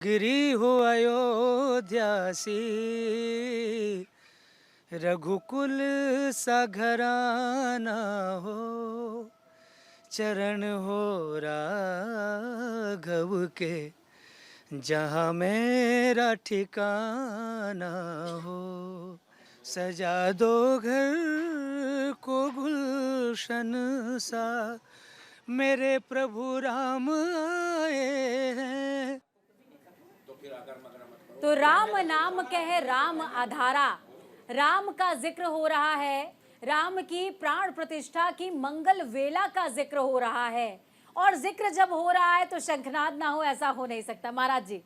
गिरी हो अयोध्या सी, रघुकुल सा घराना हो, चरण हो राघव के, जहाँ मेरा ठिकाना हो। सजा दो घर को गुलशन सा, मेरे प्रभु राम आए हैं। तो राम नाम कह राम आधारा, राम का जिक्र हो रहा है, राम की प्राण प्रतिष्ठा की मंगल वेला का जिक्र हो रहा है। और जिक्र जब हो रहा है तो शंखनाद ना हो, ऐसा हो नहीं सकता। महाराज जी।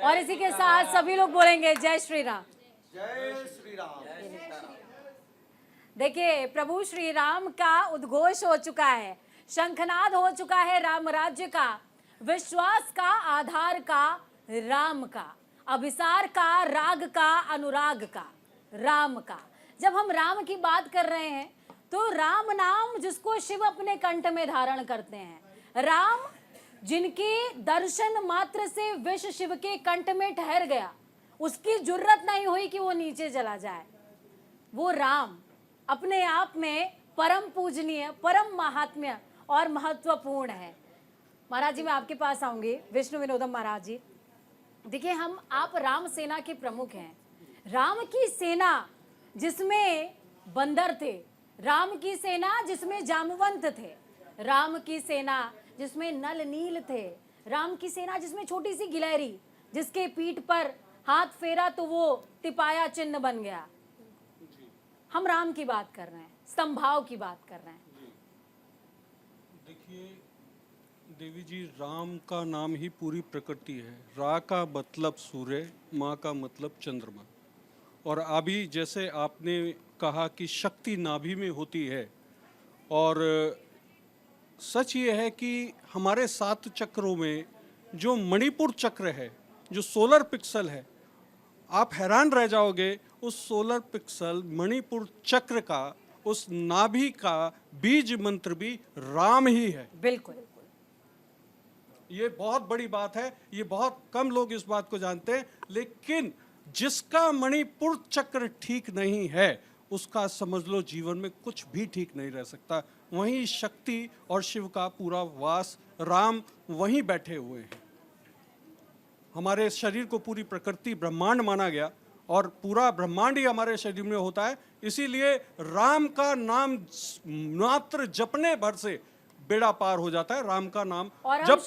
और इसी के साथ सभी लोग बोलेंगे जय श्री राम। जय श्री राम। देखिए, प्रभु श्री राम का उद्घोष हो चुका है, शंखनाद हो चुका है राम राज्य का, विश्वास का, आधार का, राम का, अभिसार का, राग का, अनुराग का, राम का। जब हम राम की बात कर रहे हैं तो राम नाम जिसको शिव अपने कंठ में धारण करते हैं, राम जिनके दर्शन मात्र से विष शिव के कंठ में ठहर गया, उसकी जुर्रत नहीं हुई कि वो नीचे चला जाए, वो राम अपने आप में परम पूजनीय, परम महात्म्य और महत्वपूर्ण है। महाराज जी, मैं आपके पास आऊंगी, विष्णु विनोदम महाराज जी। देखिए, आप राम सेना के प्रमुख हैं। राम की सेना जिसमें बंदर थे, राम की सेना जिसमें जामवंत थे, राम की सेना जिसमें नल नील थे, राम की सेना जिसमें छोटी सी गिलहरी जिसके पीठ पर हाथ फेरा तो वो तिपाया चिन्ह बन गया। हम राम की बात कर रहे हैं, संभाव की बात कर रहे हैं। देखिए देवी जी, राम का नाम ही पूरी प्रकृति है। रा का मतलब सूर्य, माँ का मतलब चंद्रमा। और अभी जैसे आपने कहा कि शक्ति नाभि में होती है, और सच ये है कि हमारे 7 चक्रों में जो मणिपुर चक्र है, जो सोलर पिक्सल है, आप हैरान रह जाओगे। उस सोलर पिक्सल मणिपुर चक्र का, उस नाभि का बीज मंत्र भी राम ही है। बिल्कुल, ये बहुत बड़ी बात है, ये बहुत कम लोग इस बात को जानते हैं। लेकिन जिसका मणिपुर चक्र ठीक नहीं है, उसका समझ लो जीवन में कुछ भी ठीक नहीं रह सकता। वहीं शक्ति और शिव का पूरा वास, राम वहीं बैठे हुए हैं। हमारे शरीर को पूरी प्रकृति ब्रह्मांड माना गया, और पूरा ब्रह्मांड ही हमारे शरीर में होता है। इसीलिए राम का नाम मात्र जपने भर से बेड़ा पार हो जाता है। राम का नाम और जब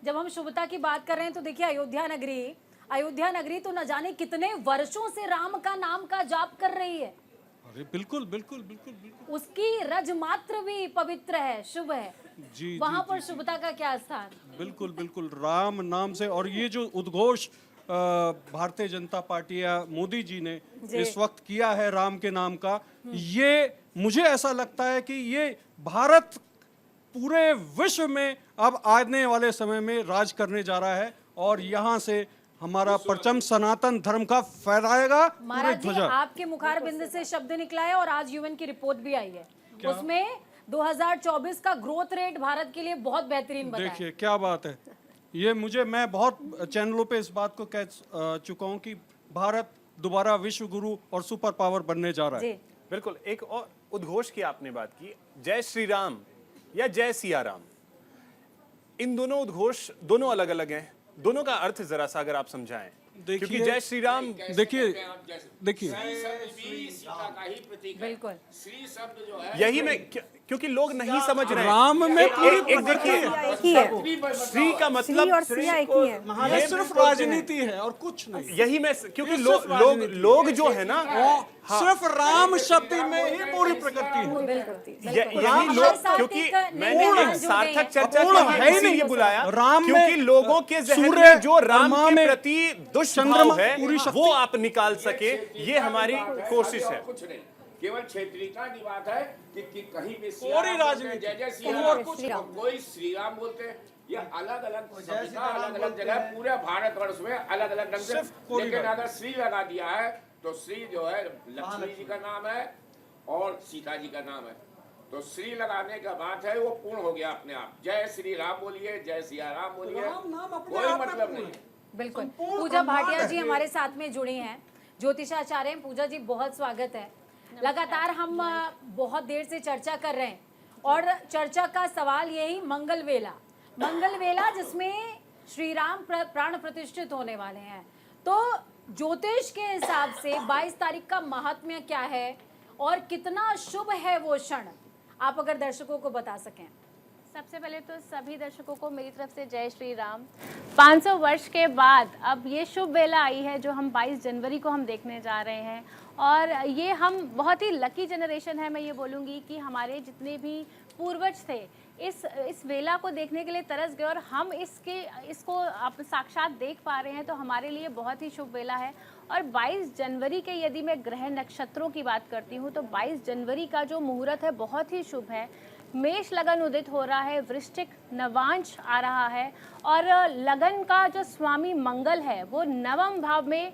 हम शुभता की बात कर रहे हैं तो देखिए, अयोध्या नगरी तो न जाने कितने वर्षों से राम का नाम का जाप कर रही है। अरे बिल्कुल बिल्कुल बिल्कुल बिल्कुल। उसकी रज मात्र भी पवित्र है, शुभ है। जी, वहां पर शुभता का क्या स्थान? बिल्कुल बिल्कुल राम नाम से। और ये जो उद्घोष भारतीय जनता पार्टी या मोदी जी ने इस वक्त किया है राम के नाम का, ये मुझे ऐसा लगता है कि ये भारत पूरे विश्व में अब आने वाले समय में राज करने जा रहा है, और यहाँ से हमारा परचम सनातन धर्म का फहराएगा। महाराज जी, आपके मुखार बिंद से शब्द निकला है और आज यूएन की रिपोर्ट भी आई है, उसमें 2024 का ग्रोथ रेट भारत के लिए बहुत बेहतरीन बताया। देखिए क्या बात है ये। मैं बहुत चैनलों पे इस बात को कह चुका हूँ कि भारत दोबारा विश्व गुरु और सुपर पावर बनने जा रहा है। बिल्कुल। एक और उद्घोष की आपने बात की, जय श्री राम या जय सिया राम, इन दोनों उद्घोष दोनों अलग अलग हैं। दोनों का अर्थ जरा सा अगर आप समझाएं। क्योंकि जय श्री राम देखिए देखिए बिल्कुल श्री शब्द जो है यही मैं क्योंकि लोग नहीं समझ रहे हैं। राम में पूरी एक देखिए एक ही है, श्री का श्री मतलब और सिया एक ही है। ये सिर्फ राजनीति है और कुछ नहीं। यही मैं क्योंकि ये लोग सिर्फ लोग राजनीति लोग जो है ना सिर्फ राम शब्द में ही पूरी प्रकृति है। बिल्कुल यही हमारे लोग साथ क्योंकि एक नई मैंने मेहमान एक जुड़ सार्थक गई हैं। चर्चा पूर्ण के है लिए ही इसीलिए नहीं। बुलाया राम में क्योंकि लोगों के जहन सूर्य में जो और राम माँ के में प्रति दुष्भाव चंद्रमा है पूरी शक्ति। वो आप निकाल सके, ये हमारी कोशिश है। कुछ नहीं, केवल क्षेत्रीयता की बात है कि कहीं भी पूरी राजनीति, जय जय श्री कहीं राम, और कुछ और कोई श्री राम बोलते हैं। ये अलग अलग अलग अलग जगह पूरे भारतवर्ष में अलग अलग ढंग से, सिर्फ कोई लेकिन बात। अगर श्री लगा दिया है तो श्री जो है लक्ष्मी जी का नाम है और सीता जी का नाम है, तो श्री लगाने का बात है वो पूर्ण हो गया अपने आप। जय श्री राम बोलिए, जय सिया राम बोलिए, राम नाम अपने कोई आप में मतलब पूर्ण नहीं। है। बिल्कुल संपूर्ण पूजा ब्रह्मांड भाटिया है। जी हमारे साथ में जुड़ी हैं, ज्योतिषाचार्य हैं। पूजा जी बहुत स्वागत है। लगातार हम बहुत देर से चर्चा कर रहे हैं और चर्चा का सवाल यही मंगल वेला जिसमें श्री राम प्राण प्रतिष्ठित होने वाले हैं। तो ज्योतिष के हिसाब से 22 तारीख का महात्म्य क्या है और कितना शुभ है वो क्षण, आप अगर दर्शकों को बता सकें। सबसे पहले तो सभी दर्शकों को मेरी तरफ से जय श्री राम। 500 वर्ष के बाद अब ये शुभ वेला आई है जो हम 22 जनवरी को हम देखने जा रहे हैं, और ये हम बहुत ही लकी जनरेशन है। मैं ये बोलूँगी कि हमारे जितने भी पूर्वज थे इस वेला को देखने के लिए तरस गए, और हम इसको आप साक्षात देख पा रहे हैं, तो हमारे लिए बहुत ही शुभ वेला है। और 22 जनवरी के यदि मैं ग्रह नक्षत्रों की बात करती हूँ तो 22 जनवरी का जो मुहूर्त है बहुत ही शुभ है। मेष लगन उदित हो रहा है, वृश्चिक नवांश आ रहा है, और लगन का जो स्वामी मंगल है वो नवम भाव में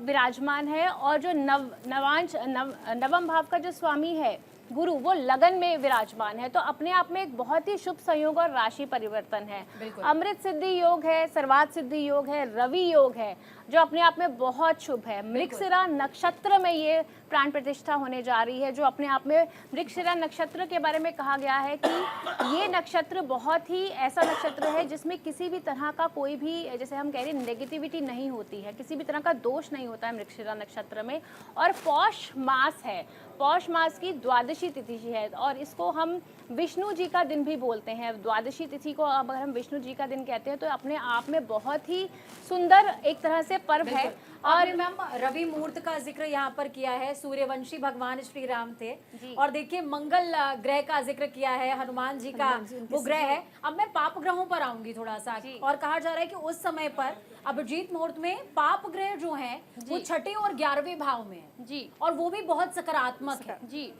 विराजमान है, और जो नवम भाव का जो स्वामी है गुरु वो लगन में विराजमान है। तो अपने आप में एक बहुत ही शुभ संयोग और राशि परिवर्तन है। अमृत सिद्धि योग है, सर्वात सिद्धि योग है, रवि योग है जो अपने आप में बहुत शुभ है। मृगशिरा नक्षत्र में ये प्राण प्रतिष्ठा होने जा रही है, जो अपने आप में मृगशिरा नक्षत्र के बारे में कहा गया है कि ये नक्षत्र बहुत ही ऐसा नक्षत्र है जिसमें किसी भी तरह का कोई भी, जैसे हम कह रहे हैं, नेगेटिविटी नहीं होती है, किसी भी तरह का दोष नहीं होता है मृगशिरा नक्षत्र में। और पौष मास है, पौष मास की द्वादशी तिथि है, और इसको हम विष्णु जी का दिन भी बोलते हैं। द्वादशी तिथि को अगर हम विष्णु जी का दिन कहते हैं तो अपने आप में बहुत ही सुंदर एक तरह से पर्व है। और मैम रवि मुहूर्त का जिक्र यहाँ पर किया है, सूर्यवंशी भगवान श्री राम थे, और देखिए मंगल ग्रह का जिक्र किया है, हनुमान जी का वो ग्रह है। अब मैं पाप ग्रहों पर आऊंगी थोड़ा सा, और कहा जा रहा है कि उस समय पर अभिजीत मुहूर्त में पाप ग्रह जो हैं वो 6ठे और 11वें भाव में है जी, और वो भी बहुत सकारात्मक है जी।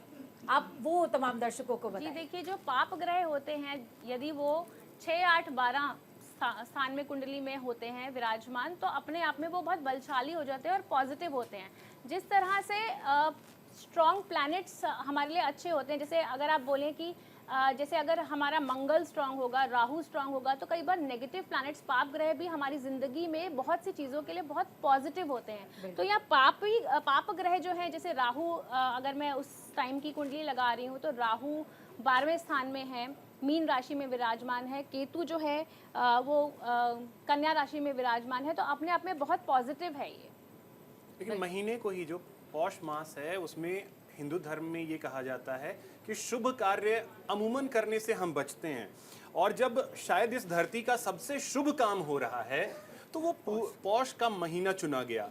आप वो तमाम दर्शकों को जी बताएं। देखिए, जो पाप ग्रह होते हैं यदि वो 6, 8, 12 स्थान में कुंडली में होते हैं विराजमान, तो अपने आप में वो बहुत बलशाली हो जाते हैं और पॉजिटिव होते हैं। जिस तरह से स्ट्रॉन्ग प्लैनेट्स हमारे लिए अच्छे होते हैं, जैसे अगर आप बोलें कि जैसे अगर हमारा मंगल स्ट्रांग होगा, राहु स्ट्रांग होगा, तो कई बार नेगेटिव प्लैनेट्स पाप ग्रह भी हमारी ज़िंदगी में बहुत सी चीज़ों के लिए बहुत पॉजिटिव होते हैं। तो यहाँ पाप ग्रह जो है, जैसे राहु, अगर मैं उस टाइम की कुंडली लगा रही हूँ तो राहु 12वें स्थान में है, मीन राशि में विराजमान है। केतु जो है वो कन्या राशि में विराजमान है, तो अपने आप में बहुत पॉजिटिव है ये। लेकिन महीने को ही जो पौष मास है उसमें हिंदू धर्म में ये कहा जाता है कि शुभ कार्य अमूमन करने से हम बचते हैं, और जब शायद इस धरती का सबसे शुभ काम हो रहा है तो वो पौष का महीना चुना गया।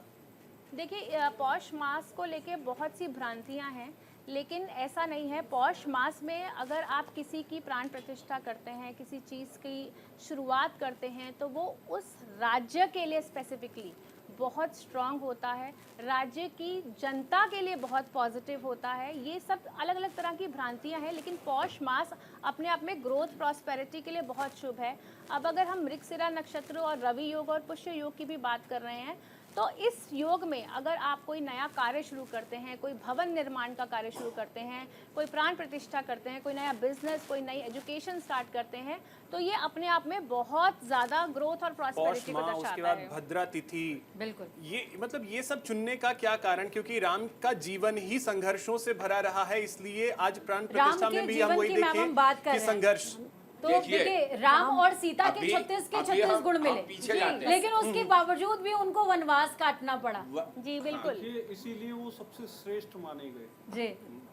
देखिए, पौष मास को लेके बहुत सी भ्रांतियां हैं, लेकिन ऐसा नहीं है। पौष मास में अगर आप किसी की प्राण प्रतिष्ठा करते हैं, किसी चीज़ की शुरुआत करते हैं, तो वो उस राज्य के लिए स्पेसिफिकली बहुत स्ट्रांग होता है, राज्य की जनता के लिए बहुत पॉजिटिव होता है। ये सब अलग अलग तरह की भ्रांतियां हैं, लेकिन पौष मास अपने आप में ग्रोथ प्रॉस्पेरिटी के लिए बहुत शुभ है। अब अगर हम मृगशिरा नक्षत्र और रवि योग और पुष्य योग की भी बात कर रहे हैं, तो इस योग में अगर आप कोई नया कार्य शुरू करते हैं, कोई भवन निर्माण का कार्य शुरू करते हैं, कोई प्राण प्रतिष्ठा करते हैं, कोई नया बिजनेस, कोई नई एजुकेशन स्टार्ट करते हैं, तो ये अपने आप में बहुत ज़्यादा ग्रोथ और प्रॉस्पेरिटी को उसके दर्शाता बाद है। भद्रा तिथि, बिल्कुल ये मतलब ये सब चुनने का क्या कारण? क्योंकि राम का जीवन ही संघर्षों से भरा रहा है, इसलिए आज प्राण प्रतिष्ठा के में भी हम जीवन वही की मैम हम देखें बात कर कि रहे हैं। संघर्ष। तो देखिए, देखिए राम और सीता के अभी- 36 के अभी 36 हम- गुण हम मिले, पीछे जाते हैं। लेकिन उसके बावजूद भी उनको वनवास काटना पड़ा। जी बिल्कुल। ये इसीलिए वो सबसे श्रेष्ठ माने गए। जी,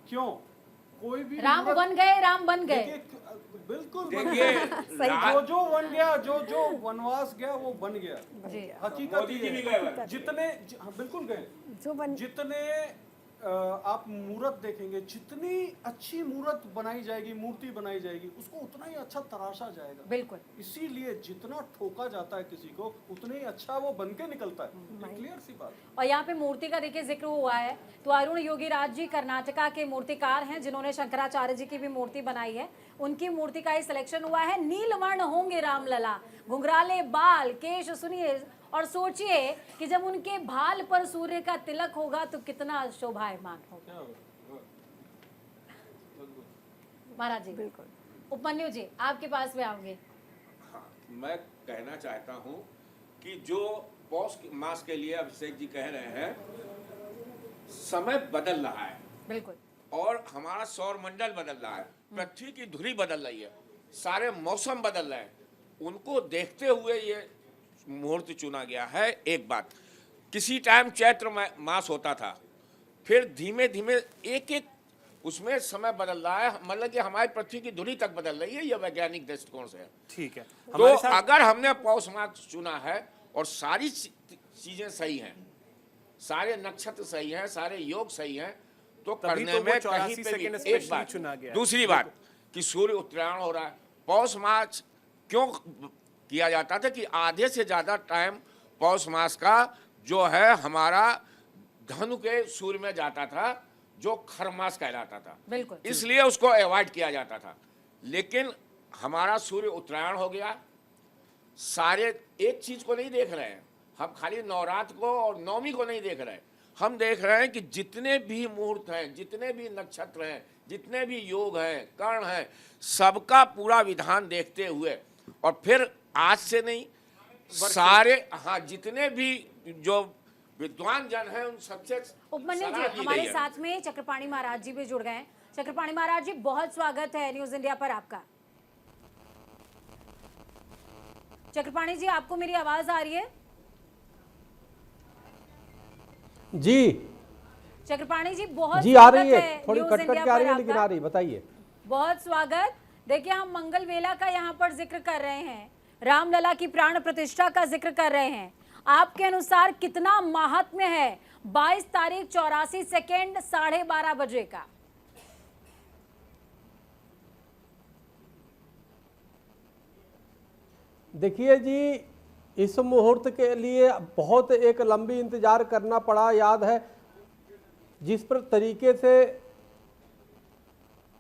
क्यों? कोई भी राम मूर्त- बन गए, राम बन गए। देखिए, बिल्कुल देखिए जो बन गया, जो वनवास गया वो बन गया। जी, हकीकत मोदी जी भी ये गए है। वन। हाँ, बिल्कुल गए। जो बन जितने आप मूर्त देखेंगे, जितनी अच्छी मूर्त बनाई जाएगी, मूर्ति बनाई जाएगी, उसको उतना ही अच्छा तराशा जाएगा। बिल्कुल। इसीलिए जितना ठोका जाता है किसी को, उतने ही अच्छा वो बन के निकलता है। ये क्लियर सी बात है। और यहाँ पे मूर्ति का देखिए जिक्र हुआ है, तो अरुण योगीराज जी कर्नाटका के मूर्तिकार हैं जिन्होंने शंकराचार्य जी की भी मूर्ति बनाई है। उनकी मूर्ति का ही सिलेक्शन हुआ है। नीलवर्ण होंगे रामलला, घुंघराले बाल, केश सुनिए और सोचिए कि जब उनके भाल पर सूर्य का तिलक होगा तो कितना शोभायमान होगा। महाराज जी, बिल्कुल। उपमन्यु जी आपके पास में आऊंगे। हाँ, मैं कहना चाहता हूँ कि जो पौष मास के लिए अभिषेक जी कह रहे हैं, समय बदल रहा है बिल्कुल। और हमारा सौर मंडल बदल रहा है, पृथ्वी की धुरी बदल रही है, सारे मौसम बदल रहे हैं। उनको देखते हुए ये मुहूर्त चुना गया है। एक बात, किसी टाइम चैत्र मास होता था, फिर धीमे धीमे एक एक उसमें समय बदल रहा है, मतलब कि हमारी पृथ्वी की धुरी तक बदल रही है, यह वैज्ञानिक दृष्टिकोण से है। ठीक है। तो हमारे साथ अगर हमने पौष मास चुना है और सारी चीजें सही हैं, सारे नक्षत्र सही हैं, सारे योग सही हैं, तो तभी करने तो वो में 84 कहीं पे सेकंड भी स्पेशली एक बात चुना गया है। दूसरी बात कि सूर्य उत्तरायण हो रहा है। पौष मास क्यों किया जाता था कि आधे से ज्यादा टाइम पौष मास का जो है हमारा धनु के सूर्य में जाता था, जो खरमास कहलाता था, बिल्कुल। इसलिए उसको अवॉइड किया जाता था। लेकिन हमारा सूर्य उत्तरायण हो गया, सारे एक चीज को नहीं देख रहे हैं हम, खाली नवरात्र को और नवमी को नहीं देख रहे, हम देख रहे हैं कि जितने भी मुहूर्त हैं, जितने भी नक्षत्र हैं, जितने भी योग हैं, कर्ण हैं, सबका पूरा विधान देखते हुए, और फिर आज से नहीं, सारे हाँ जितने भी जो विद्वान जन हैं उन सबसे उपमन्यु जी सलाह दी हमारे गई है। साथ में चक्रपाणी महाराज जी भी जुड़ गए हैं। चक्रपाणी महाराज जी बहुत स्वागत है न्यूज इंडिया पर आपका। चक्रपाणी जी आपको मेरी आवाज आ रही है? जी चक्रपाणी जी बहुत जी आ रही स्वागत है, थोड़ी न्यूज कट इंडिया के आ रही पर है लेकिन आपका। आ रही है, बताइए। बहुत स्वागत। देखिए हम मंगल वेला का यहाँ पर जिक्र कर रहे हैं, रामलला की प्राण प्रतिष्ठा का जिक्र कर रहे हैं। आपके अनुसार कितना महात्म्य है 22 तारीख 84 सेकेंड 12:30 बजे का? देखिए जी, इस मुहूर्त के लिए बहुत एक लंबी इंतजार करना पड़ा। याद है जिस पर तरीके से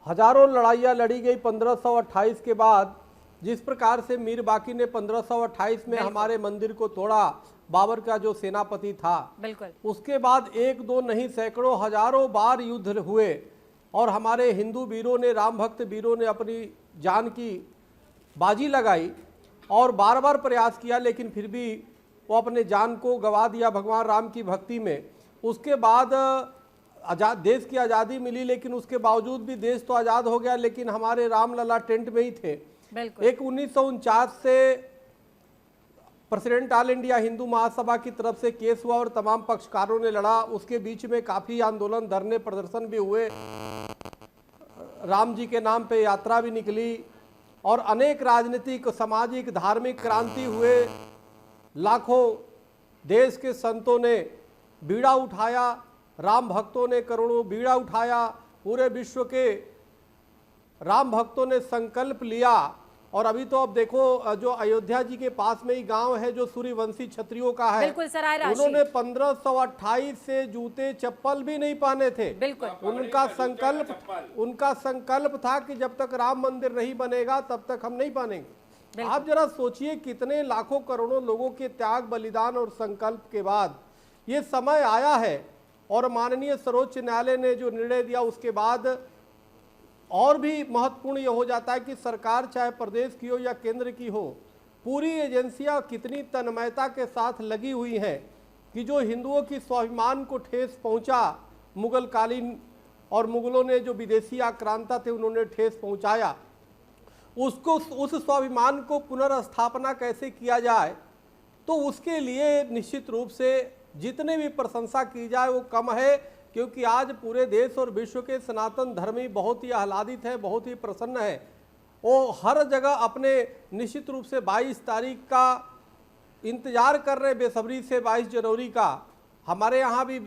हजारों लड़ाइयाँ लड़ी गई 1528 के बाद, जिस प्रकार से मीर बाकी ने 1528 में हमारे मंदिर को तोड़ा, बाबर का जो सेनापति था, बिल्कुल। उसके बाद एक दो नहीं सैकड़ों हजारों बार युद्ध हुए और हमारे हिंदू वीरों ने, राम भक्त वीरों ने अपनी जान की बाजी लगाई और बार बार प्रयास किया, लेकिन फिर भी वो अपने जान को गंवा दिया भगवान राम की भक्ति में। उसके बाद आजाद देश की आज़ादी मिली, लेकिन उसके बावजूद भी देश तो आज़ाद हो गया, लेकिन हमारे रामलला टेंट में ही थे। बिल्कुल। एक 1949 से president all India Hindu Mahasabha की तरफ से केस हुआ और तमाम पक्षकारों ने लड़ा। उसके बीच में काफ़ी आंदोलन, धरने, प्रदर्शन भी हुए, राम जी के नाम पे यात्रा भी निकली और अनेक राजनीतिक, सामाजिक, धार्मिक क्रांति हुए। लाखों देश के संतों ने बीड़ा उठाया, राम भक्तों ने करोड़ों बीड़ा उठाया, पूरे विश्व के राम भक्तों ने संकल्प लिया। और अभी तो अब देखो, जो अयोध्या जी के पास में ही गांव है जो सूर्यवंशी क्षत्रियों का है, बिल्कुल, सराय राशि। उन्होंने 1528 से जूते चप्पल भी नहीं पहने थे। बिल्कुल। उनका संकल्प था कि जब तक राम मंदिर नहीं बनेगा तब तक हम नहीं बनेंगे। आप जरा सोचिए कितने लाखों करोड़ों लोगों के त्याग, बलिदान और संकल्प के बाद ये समय आया है। और माननीय सर्वोच्च न्यायालय ने जो निर्णय दिया उसके बाद और भी महत्वपूर्ण यह हो जाता है कि सरकार चाहे प्रदेश की हो या केंद्र की हो, पूरी एजेंसियां कितनी तन्मयता के साथ लगी हुई हैं कि जो हिंदुओं की स्वाभिमान को ठेस पहुंचा, मुगल कालीन और मुगलों ने जो विदेशी आक्रांता थे उन्होंने ठेस पहुंचाया, उसको उस स्वाभिमान को पुनर्स्थापना कैसे किया जाए, तो उसके लिए निश्चित रूप से जितने भी प्रशंसा की जाए वो कम है, क्योंकि आज पूरे देश और विश्व के सनातन धर्मी बहुत ही आह्लादित है, बहुत ही प्रसन्न है। वो हर जगह अपने निश्चित रूप से 22 तारीख का इंतजार कर रहे बेसब्री से, 22 जनवरी का। हमारे यहाँ भी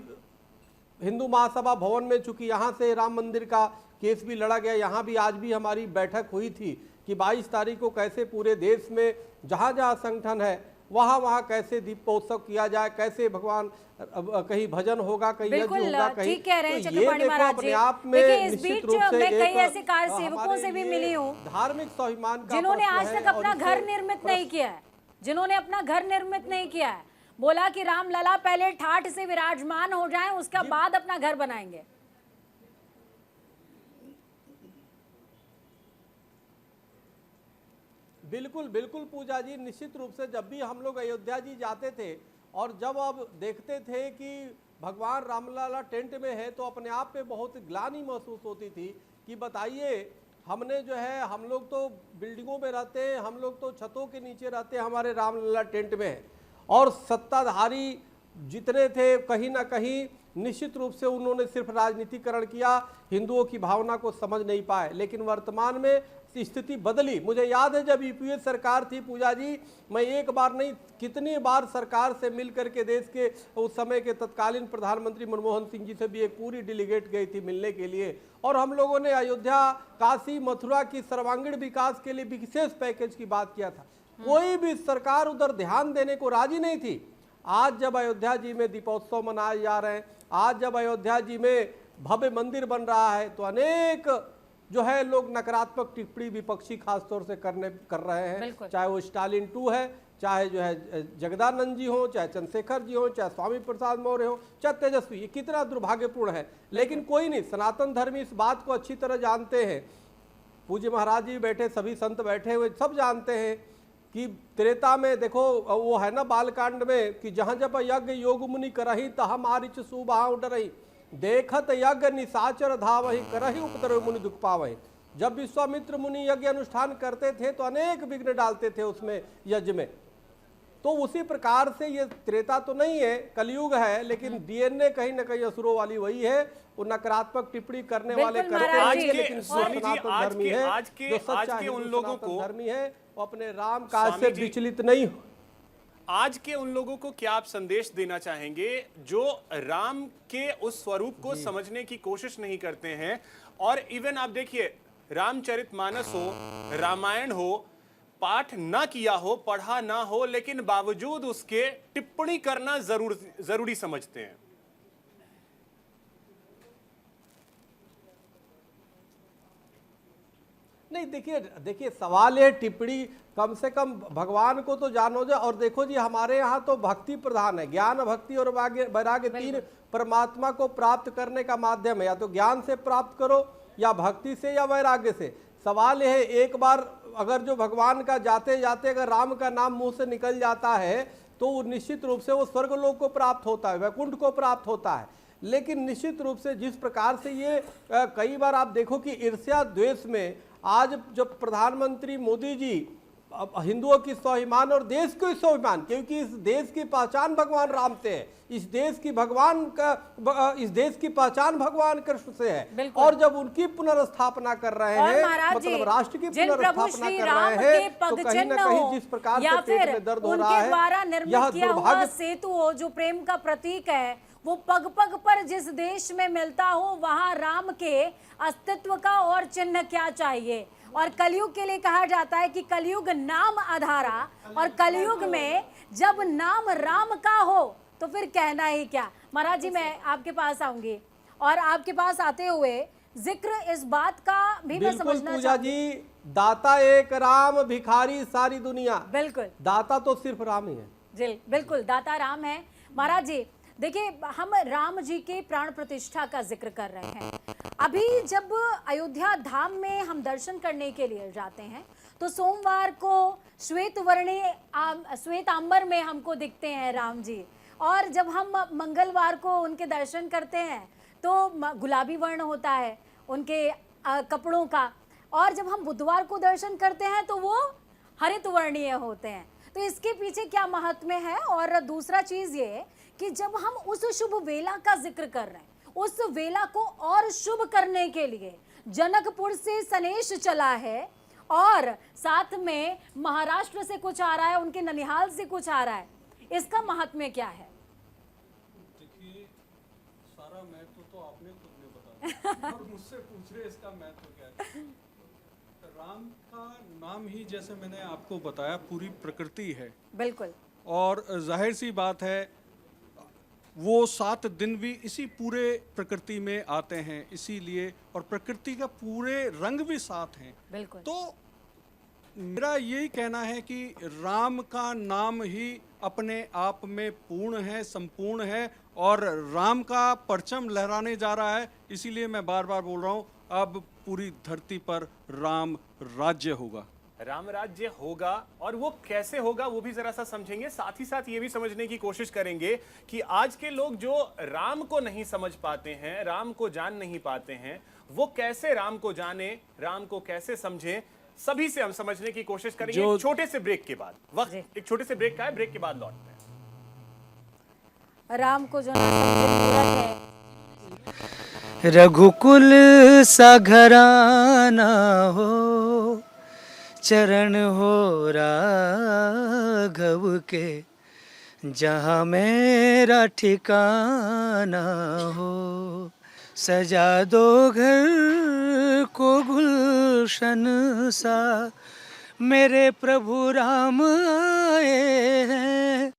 हिंदू महासभा भवन में, चूंकि यहाँ से राम मंदिर का केस भी लड़ा गया, यहाँ भी आज भी हमारी बैठक हुई थी कि 22 तारीख को कैसे पूरे देश में जहाँ जहाँ संगठन है वहाँ कैसे दीपोत्सव किया जाए, कैसे भगवान कहीं भजन होगा, कहीं यज्ञ होगा, कहीं। ठीक कह रहे हैं तो चक्रपाणी ये महाराज देखो जी। अपने आप में देखिए, इस निश्चित बीच रूप से मैं कई एक ऐसे कार्य सेवकों हमारे से भी लिए मिली हूँ धार्मिक स्वाभिमान का जिन्होंने प्रश्न आज है तक और अपना इससे घर निर्मित नहीं किया है, जिन्होंने अपना घर निर्मित नहीं किया है। बोला कि रामलला पहले ठाठ से विराजमान हो जाएं, उसके बाद अपना घर बनाएंगे। बिल्कुल बिल्कुल पूजा जी, निश्चित रूप से जब भी हम लोग अयोध्या जी जाते थे और जब अब देखते थे कि भगवान रामलला टेंट में है, तो अपने आप पे बहुत ग्लानि महसूस होती थी कि बताइए, हमने जो है, हम लोग तो बिल्डिंगों में रहते हैं, हम लोग तो छतों के नीचे रहते हैं, हमारे रामलला टेंट में है, और सत्ताधारी जितने थे कहीं ना कहीं निश्चित रूप से उन्होंने सिर्फ राजनीतिकरण किया, हिंदुओं की भावना को समझ नहीं पाए। लेकिन वर्तमान में स्थिति बदली। मुझे याद है जब यूपीए सरकार थी पूजा जी, मैं एक बार नहीं कितनी बार सरकार से मिल करके देश के उस समय के तत्कालीन प्रधानमंत्री मनमोहन सिंह जी से भी एक पूरी डेलीगेट गई थी मिलने के लिए, और हम लोगों ने अयोध्या, काशी, मथुरा की सर्वांगीण विकास के लिए विशेष पैकेज की बात किया था। कोई भी सरकार उधर ध्यान देने को राजी नहीं थी। आज जब अयोध्या जी में दीपोत्सव मनाए जा रहे हैं, आज जब अयोध्या जी में भव्य मंदिर बन रहा है, तो अनेक जो है लोग नकारात्मक टिप्पणी विपक्षी खासतौर से कर रहे हैं, चाहे वो स्टालिन 2 है, चाहे जो है जगदानंद जी हो, चाहे चंद्रशेखर जी हो, चाहे स्वामी प्रसाद मौर्य हो, चाहे तेजस्वी। ये कितना दुर्भाग्यपूर्ण है। लेकिन कोई नहीं, सनातन धर्मी इस बात को अच्छी तरह जानते हैं। पूज्य महाराज जी बैठे, सभी संत बैठे हुए सब जानते हैं कि त्रेता में देखो वो है ना बालकांड में कि जहाँ जब यज्ञ योग मुनि करही तह मारिच सुबाह डरही, देखत यज्ञ निशाचर धावहि करहि उपद्रव मुनि दुख पावहि। जब विश्वामित्र मुनि यज्ञ अनुष्ठान करते थे तो अनेक विघ्न डालते थे उसमें यज्ञ में। तो उसी प्रकार से ये त्रेता तो नहीं है, कलयुग है, लेकिन डीएनए कहीं ना कहीं असुरों वाली वही है। वो नकारात्मक टिप्पणी करने वाले करते हैं, लेकिन सनातन धर्मी है, जो सच्चा हिंदू सनातन धर्मी है, वो अपने राम काज से विचलित नहीं हो। आज के उन लोगों को क्या आप संदेश देना चाहेंगे जो राम के उस स्वरूप को समझने की कोशिश नहीं करते हैं? और इवन आप देखिए, रामचरितमानस हो, रामायण हो, पाठ ना किया हो, पढ़ा ना हो, लेकिन बावजूद उसके टिप्पणी करना जरूरी समझते हैं। नहीं, देखिए सवाल है टिप्पणी, कम से कम भगवान को तो जानो जाए। और देखो जी, हमारे यहाँ तो भक्ति प्रधान है, ज्ञान, भक्ति और वैराग्य, 3 परमात्मा को प्राप्त करने का माध्यम है। या तो ज्ञान से प्राप्त करो, या भक्ति से, या वैराग्य से। सवाल यह है, एक बार अगर जो भगवान का जाते जाते अगर राम का नाम मुंह से निकल जाता है, तो निश्चित रूप से वो स्वर्गलोक को प्राप्त होता है, वैकुंठ को प्राप्त होता है। लेकिन निश्चित रूप से जिस प्रकार से ये कई बार आप देखो कि ईर्ष्या द्वेष में आज जब प्रधानमंत्री मोदी जी हिंदुओं की स्वाभिमान और देश को स्वाभिमान, क्योंकि इस देश की पहचान भगवान राम से है, इस देश की पहचान भगवान कृष्ण से है, और जब उनकी पुनर्स्थापना कर रहे हैं, मतलब राष्ट्र की पुनर्स्थापना कर रहे हैं, तो कहीं ना कहीं जिस प्रकार से पेट में दर्द हो रहा है, यह दुर्भाग्य। सेतु हो जो प्रेम का प्रतीक है, वो पग पग पर जिस देश में मिलता हो, वहां राम के अस्तित्व का और चिन्ह क्या चाहिए। और कलयुग के लिए कहा जाता है कि कलयुग नाम आधारा, और कलयुग में जब नाम राम का हो तो फिर कहना ही क्या। महाराज जी, मैं आपके पास आऊंगी, और आपके पास आते हुए जिक्र इस बात का भी मैं समझना पूजा जी, दाता एक राम, भिखारी सारी दुनिया। बिल्कुल, दाता तो सिर्फ राम ही है जी, बिल्कुल दाता राम है। महाराज जी देखिए, हम राम जी के प्राण प्रतिष्ठा का जिक्र कर रहे हैं। अभी जब अयोध्या धाम में हम दर्शन करने के लिए जाते हैं, तो सोमवार को श्वेत आंबर में हमको दिखते हैं राम जी, और जब हम मंगलवार को उनके दर्शन करते हैं तो गुलाबी वर्ण होता है उनके कपड़ों का। और जब हम बुधवार को दर्शन करते हैं तो वो हरित वर्णीय होते हैं। तो इसके पीछे क्या महात्म्य है? और दूसरा चीज ये कि जब हम उस शुभ वेला का जिक्र कर रहे हैं, उस वेला को और शुभ करने के लिए जनकपुर से सनेश चला है और साथ में महाराष्ट्र से कुछ आ रहा है, उनके ननिहाल से कुछ आ रहा है। इसका महात्म्य क्या है? देखिए, सारा महत्व तो आपने खुद ने बताया और मुझसे पूछ रहे इसका महत्व क्या है। राम का नाम ही, जैसे मैंने आपको बताया, पूरी प्रकृति है। बिल्कुल। और जाहिर सी बात है, वो 7 दिन भी इसी पूरे प्रकृति में आते हैं, इसीलिए, और प्रकृति का पूरे रंग भी साथ हैं। बिल्कुल। तो मेरा यही कहना है कि राम का नाम ही अपने आप में पूर्ण है, संपूर्ण है, और राम का परचम लहराने जा रहा है। इसीलिए मैं बार बार बोल रहा हूँ, अब पूरी धरती पर राम राज्य होगा। राम राज्य होगा, और वो कैसे होगा वो भी जरा सा समझेंगे। साथ ही साथ ये भी समझने की कोशिश करेंगे कि आज के लोग जो राम को नहीं समझ पाते हैं, राम को जान नहीं पाते हैं, वो कैसे राम को जाने, राम को कैसे समझे, सभी से हम समझने की कोशिश करेंगे एक छोटे से ब्रेक के बाद। वक्त एक छोटे से ब्रेक का है, ब्रेक के बाद लौटते हैं। राम को जो ना समझे मूर्ख है। रघुकुल सा घराना हो, चरण हो राघव के, जहाँ मेरा ठिकाना हो। सजा दो घर को गुलशन सा, मेरे प्रभु राम आए हैं,